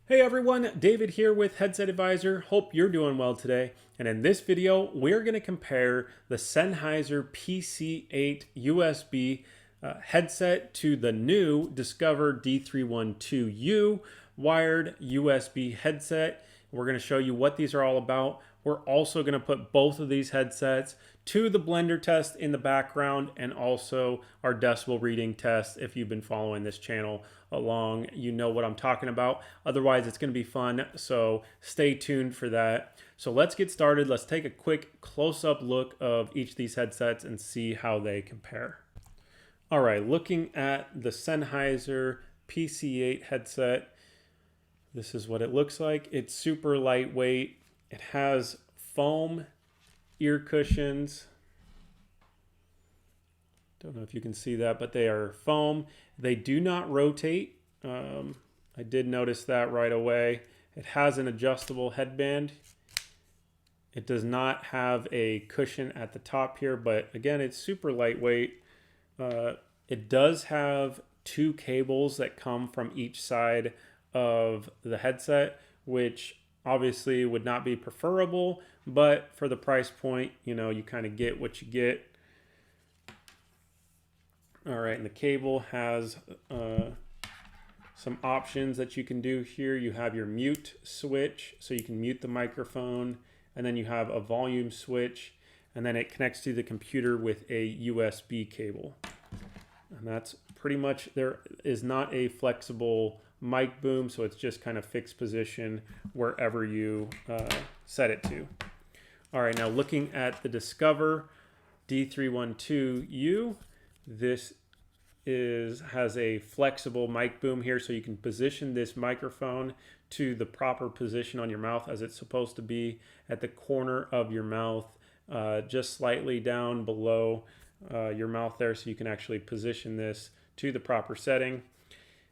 Hey everyone, David here with Headset Advisor. Hope you're doing well today. And in this video, we're going to compare the Sennheiser PC8 USB headset to the new Discover D312U wired USB headset. We're going to show you what these are all about. We're also going to put both of these headsets to the blender test in the background and also our decibel reading test. If you've been following this channel along, you know what I'm talking about. Otherwise, it's going to be fun, so stay tuned for that. So let's get started. Let's take a quick close-up look of each of these headsets and see how they compare. All right, looking at the Sennheiser PC8 headset, this is what it looks like. It's super lightweight. It has foam ear cushions. Don't know if you can see that, but they are foam. They do not rotate. I did notice that right away. It has an adjustable headband. It does not have a cushion at the top here, but again, it's super lightweight. It does have two cables that come from each side of the headset, which obviously would not be preferable, but for the price point, you know, you kind of get what you get. All right, and the cable has some options that you can do here. You have your mute switch, so you can mute the microphone, and then you have a volume switch, and then it connects to the computer with a USB cable. And that's pretty much, there is not a flexible mic boom, so it's just kind of fixed position wherever you set it to. All right, now looking at the Discover D312U, this has a flexible mic boom here, so you can position this microphone to the proper position on your mouth as it's supposed to be at the corner of your mouth, just slightly down below your mouth there, so you can actually position this to the proper setting.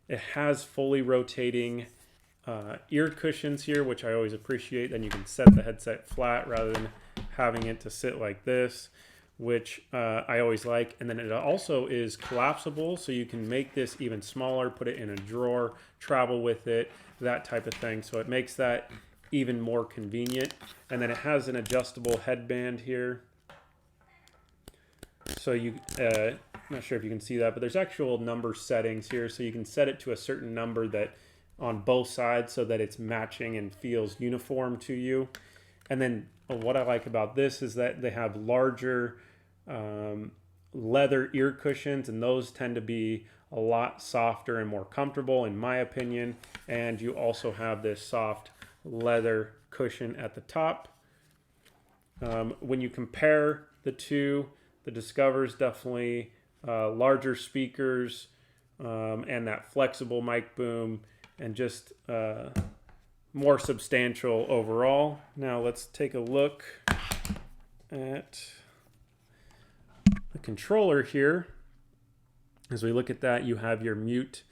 It has fully rotating ear cushions here, which I always appreciate. Then you can set the headset flat rather than having it to sit like this, which I always like. And then it also is collapsible, so you can make this even smaller, put it in a drawer, travel with it, that type of thing. So it makes that even more convenient. And then it has an adjustable headband here. So you, I'm not sure if you can see that, but there's actual number settings here. So you can set it to a certain number that on both sides so that it's matching and feels uniform to you. And then what I like about this is that they have larger leather ear cushions, and those tend to be a lot softer and more comfortable in my opinion. And you also have this soft leather cushion at the top. When you compare the two, the Discover's definitely larger speakers and that flexible mic boom, and just more substantial overall. Now let's take a look at the controller here. As we look at that, you have your mute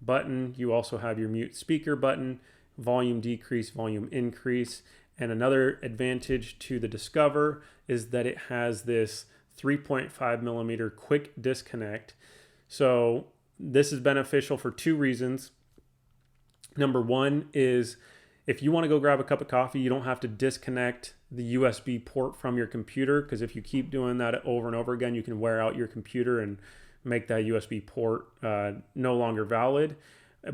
button. You also have your mute speaker button, volume decrease, volume increase. And another advantage to the Discover is that it has this 3.5 millimeter quick disconnect. So this is beneficial for two reasons. Number one is if you want to go grab a cup of coffee, you don't have to disconnect the USB port from your computer, because if you keep doing that over and over again, you can wear out your computer and make that USB port no longer valid.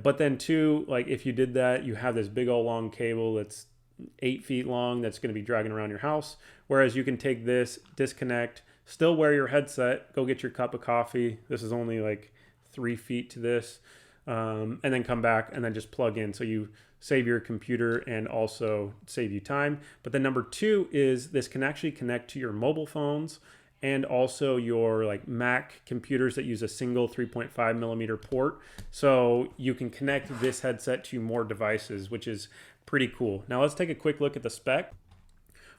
But then two, like if you did that, you have this big old long cable that's 8 feet long that's going to be dragging around your house. Whereas you can take this, disconnect, still wear your headset, go get your cup of coffee. This is only like 3 feet to this. And then come back and then just plug in. So you save your computer and also save you time. But then number two is this can actually connect to your mobile phones and also your like Mac computers that use a single 3.5 millimeter port. So you can connect this headset to more devices, which is pretty cool. Now let's take a quick look at the spec.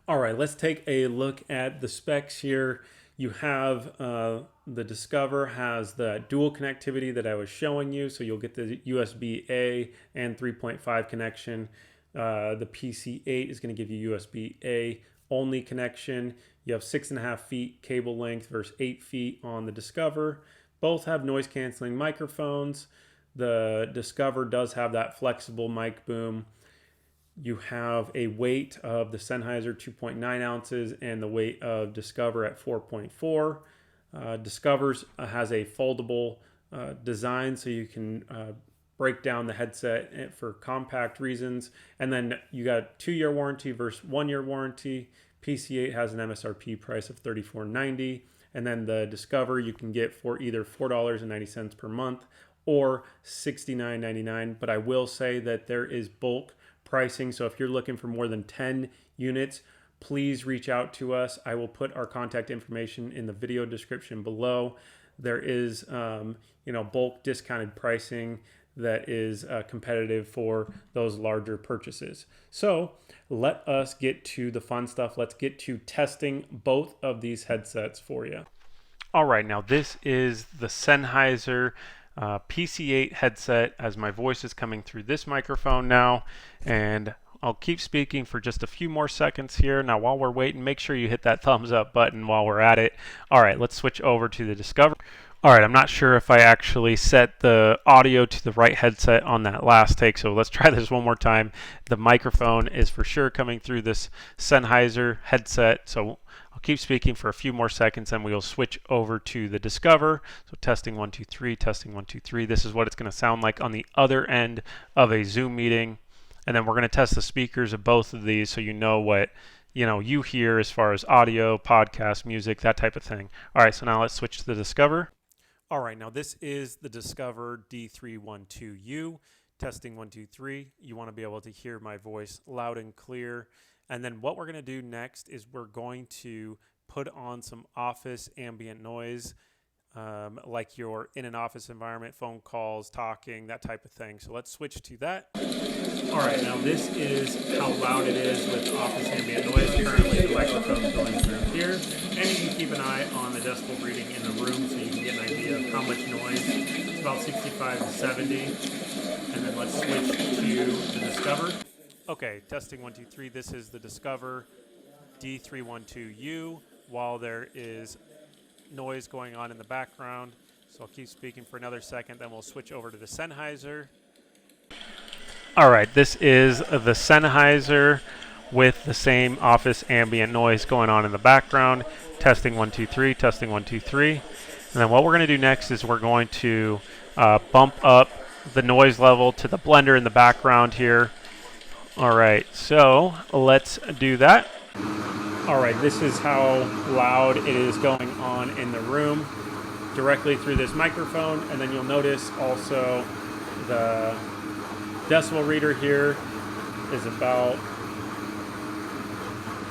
All right, let's take a look at the specs here. You have the Discover has the dual connectivity that I was showing you. So you'll get the USB-A and 3.5 connection. The PC8 is going to give you USB-A only connection. You have 6.5 feet cable length versus 8 feet on the Discover. Both have noise canceling microphones. the Discover does have that flexible mic boom. You have a weight of the Sennheiser 2.9 ounces and the weight of Discover at 4.4. Discover's has a foldable design, so you can break down the headset for compact reasons. And then you got 2-year warranty versus 1-year warranty. PC8 has an MSRP price of $34.90. And then the Discover you can get for either $4.90 per month or $69.99. But I will say that there is bulk pricing. So if you're looking for more than 10 units, please reach out to us. I will put our contact information in the video description below. There is, bulk discounted pricing that is competitive for those larger purchases. So let us get to the fun stuff. Let's get to testing both of these headsets for you. All right, now this is the Sennheiser PC8 headset, as my voice is coming through this microphone now, and I'll keep speaking for just a few more seconds here. Now while we're waiting, make sure you hit that thumbs up button while we're at it. All right, let's switch over to the Discover. All right, I'm not sure if I actually set the audio to the right headset on that last take, so let's try this one more time. The microphone is for sure coming through this Sennheiser headset, so I'll keep speaking for a few more seconds and we'll switch over to the Discover. So testing 1 2 3, testing 1 2 3. This is what it's going to sound like on the other end of a Zoom meeting. And then we're going to test the speakers of both of these so you know what you hear as far as audio, podcast, music, that type of thing. All right, so now let's switch to the Discover. All right, now this is the Discover D312U. Testing 1 2 3. You want to be able to hear my voice loud and clear. And then what we're going to do next is we're going to put on some office ambient noise, like you're in an office environment, phone calls, talking, that type of thing. So let's switch to that. All right, now this is how loud it is with office ambient noise. Currently the microphone's going through here. And you can keep an eye on the decibel reading in the room so you can get an idea of how much noise. It's about 65 to 70. And then let's switch to the Discover. Okay, testing 1 2 3. This is the Discover D312U. While there is noise going on in the background, so I'll keep speaking for another second, then we'll switch over to the Sennheiser. All right, this is the Sennheiser with the same office ambient noise going on in the background. Testing 1 2 3, testing 1 2 3. And then what we're going to do next is we're going to bump up the noise level to the blender in the background here. All right, so let's do that. All right, this is how loud it is going on in the room directly through this microphone. And then you'll notice also the decibel reader here is about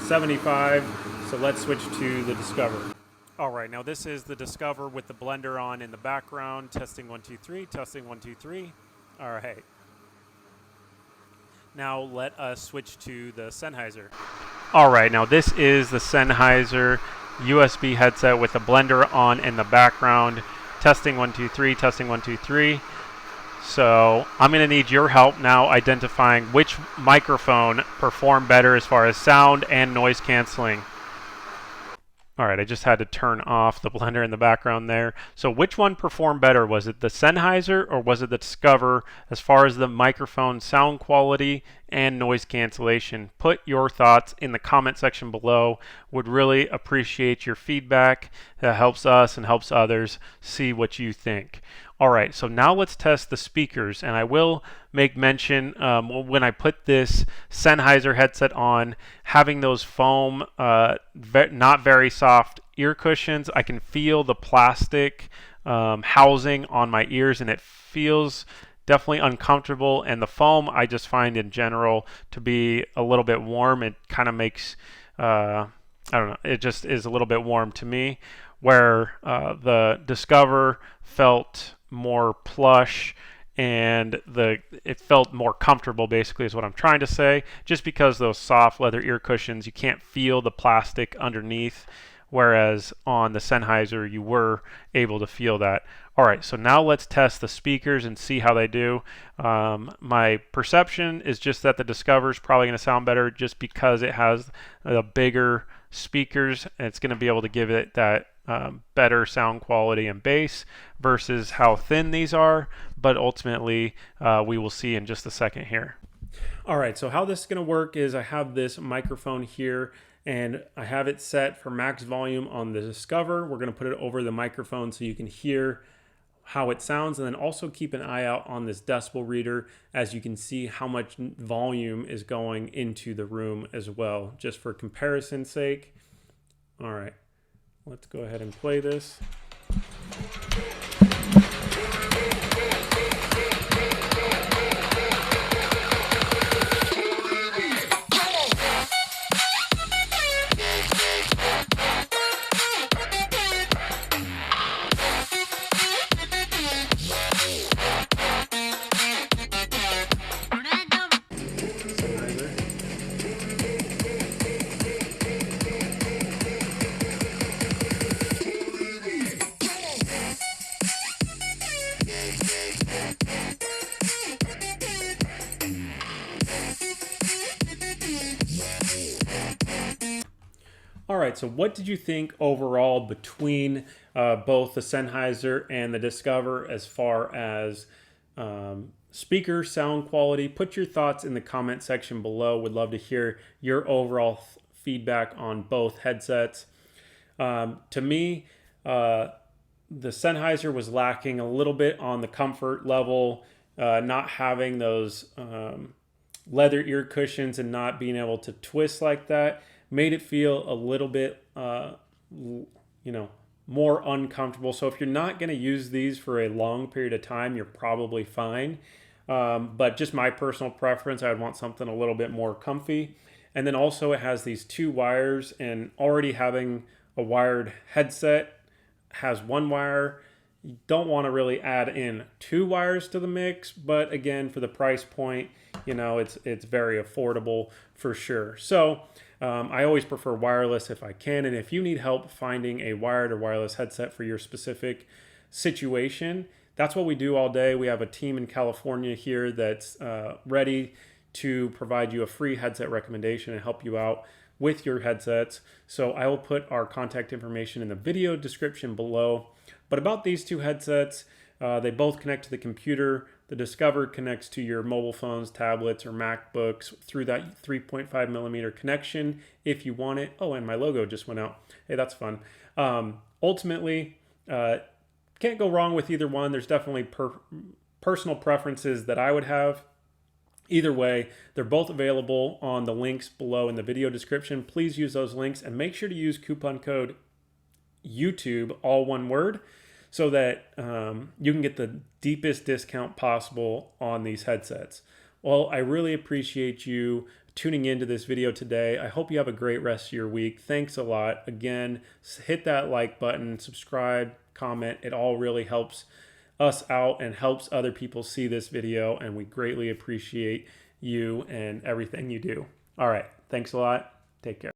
75. So let's switch to the Discover. All right, now this is the Discover with the blender on in the background. Testing 1 2 3, testing 1 2 3. All right. Now let us switch to the Sennheiser. All right, now this is the Sennheiser USB headset with the blender on in the background. Testing 1 2 3, testing 1 2 3. So I'm going to need your help now identifying which microphone performed better as far as sound and noise canceling. All right, I just had to turn off the blender in the background there. So which one performed better? Was it the Sennheiser or was it the Discover as far as the microphone sound quality and noise cancellation? Put your thoughts in the comment section below. Would really appreciate your feedback. That helps us and helps others see what you think. All right, so now let's test the speakers, and I will make mention when I put this Sennheiser headset on, having those foam, not very soft ear cushions. I can feel the plastic housing on my ears, and it feels definitely uncomfortable. And the foam I just find in general to be a little bit warm. It kind of makes, I don't know, it just is a little bit warm to me, where the Discover felt more plush and it felt more comfortable, basically, is what I'm trying to say, just because those soft leather ear cushions, you can't feel the plastic underneath, whereas on the Sennheiser you were able to feel that. All right, so now let's test the speakers and see how they do. My perception is just that the Discover is probably going to sound better just because it has the bigger speakers, and it's going to be able to give it that better sound quality and bass versus how thin these are, but ultimately we will see in just a second here. All right, so how this is going to work is I have this microphone here and I have it set for max volume on the Discover. We're going to put it over the microphone so you can hear how it sounds, and then also keep an eye out on this decibel reader as you can see how much volume is going into the room as well, just for comparison's sake. All right, let's go ahead and play this. All right, so what did you think overall between both the Sennheiser and the Discover as far as speaker sound quality? Put your thoughts in the comment section below. Would love to hear your overall feedback on both headsets. To me, the Sennheiser was lacking a little bit on the comfort level, not having those leather ear cushions and not being able to twist like that made it feel a little bit, more uncomfortable. So if you're not going to use these for a long period of time, you're probably fine. But just my personal preference, I would want something a little bit more comfy. And then also it has these two wires, and already having a wired headset has one wire. You don't want to really add in two wires to the mix, but again, for the price point, it's very affordable for sure. So I always prefer wireless if I can, and if you need help finding a wired or wireless headset for your specific situation, that's what we do all day. We have a team in California here that's ready to provide you a free headset recommendation and help you out with your headsets. So I will put our contact information in the video description below. But about these two headsets, they both connect to the computer. The Discover connects to your mobile phones, tablets, or MacBooks through that 3.5 millimeter connection if you want it. Oh, and my logo just went out. Hey, that's fun. Ultimately, can't go wrong with either one. There's definitely personal preferences that I would have. Either way, they're both available on the links below in the video description. Please use those links and make sure to use coupon code YouTube, all one word, so that you can get the deepest discount possible on these headsets. Well, I really appreciate you tuning into this video today. I hope you have a great rest of your week. Thanks a lot. Again, hit that like button, subscribe, comment. It all really helps us out and helps other people see this video, and we greatly appreciate you and everything you do. All right, thanks a lot. Take care.